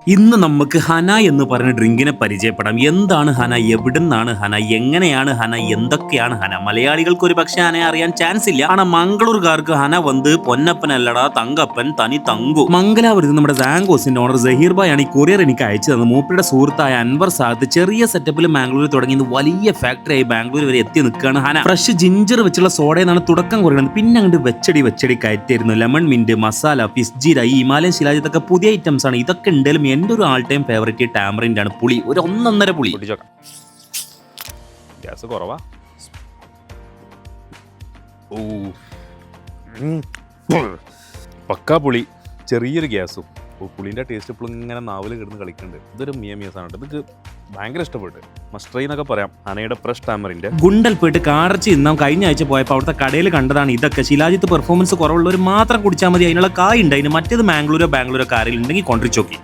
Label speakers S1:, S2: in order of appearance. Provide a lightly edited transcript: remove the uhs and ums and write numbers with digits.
S1: ഇന്ന് നമുക്ക് ഹന എന്ന് പറഞ്ഞ ഡ്രിങ്കിനെ പരിചയപ്പെടാം. എന്താണ് ഹന, എവിടുന്നാണ് ഹന, എങ്ങനെയാണ് ഹന, എന്തൊക്കെയാണ് ഹന? മലയാളികൾക്ക് ഒരു പക്ഷേ ഹനയെ അറിയാൻ ചാൻസ് ഇല്ല. ആണ് മംഗളൂർക്കാർക്ക് ഹന വന്ന് പൊന്നപ്പനല്ലടാ തങ്കപ്പൻ തനി തങ്കു. മംഗലാപുരത്ത് നമ്മുടെ സാങ്കോസിന്റെ ഓണർ സഹീർ ഭായ് ആണ് ഈ കൊറിയർ എനിക്ക് അയച്ചു തന്നത്. മൂപ്പരുടെ സുഹൃത്തായ അൻവർ സാദത്ത് ചെറിയ സെറ്റപ്പിൽ ബാംഗ്ലൂരിൽ തുടങ്ങി വലിയ ഫാക്ടറിയായി ബാംഗ്ലൂർ വരെ എത്തി നിൽക്കുകയാണ് ഹന. ഫ്രഷ് ജിഞ്ചർ വെച്ചുള്ള സോഡയെന്നാണ് തുടക്കം കുറിയുന്നത്. പിന്നെ അങ്ങോട്ട് വെച്ചടി കയറ്റിയിരുന്നു. Lemon mint, masala, fizz jeera, ഈ ഹിമാലയൻ ശിലാജിത്തൊക്കെ പുതിയ ഐറ്റംസ് ആണ്. ഇതൊക്കെ ഉണ്ടെങ്കിലും എൻ്റെ ഒരു ആൾ ടൈം ഫേവറേറ്റ് ടാമറിൻ്റെ ആണ്. പുളി ഒരു 1.5 പുളി.
S2: ഗ്യാസ് കുറവാ. പക്കാ പുളി, ചെറിയൊരു ഗ്യാസും. പുളിൻ്റെ ടേസ്റ്റ് ഇപ്പോഴും ഇങ്ങനെ നാവിൽ കിടന്ന് കളിക്കുന്നുണ്ട്. ഇതൊരു മിയസാണ്. ഇതൊക്കെ ഭയങ്കര ഇഷ്ടപ്പെട്ട്. മസ്റ്ററി എന്നൊക്കെ പറയാം ഹനയുടെ ഫ്രഷ് ടാമറിൻ്റെ.
S1: ഗുണ്ടൽ പോയിട്ട് കാടർച്ചി ഇന്നാം കഴിഞ്ഞ ആഴ്ച പോയപ്പോൾ അവിടുത്തെ കടയിൽ കണ്ടതാണ് ഇതൊക്കെ. ശിലാജിത്ത് പെർഫോമൻസ് കുറവുള്ളവർ മാത്രം കുടിച്ചാൽ മതി. അതിനുള്ള കായ് ഉണ്ട്. അതിന് മറ്റേത് ബാംഗ്ലൂരോ ആരെങ്കിലും ഉണ്ടെങ്കിൽ കൊണ്ടിരിച്ചോക്കി.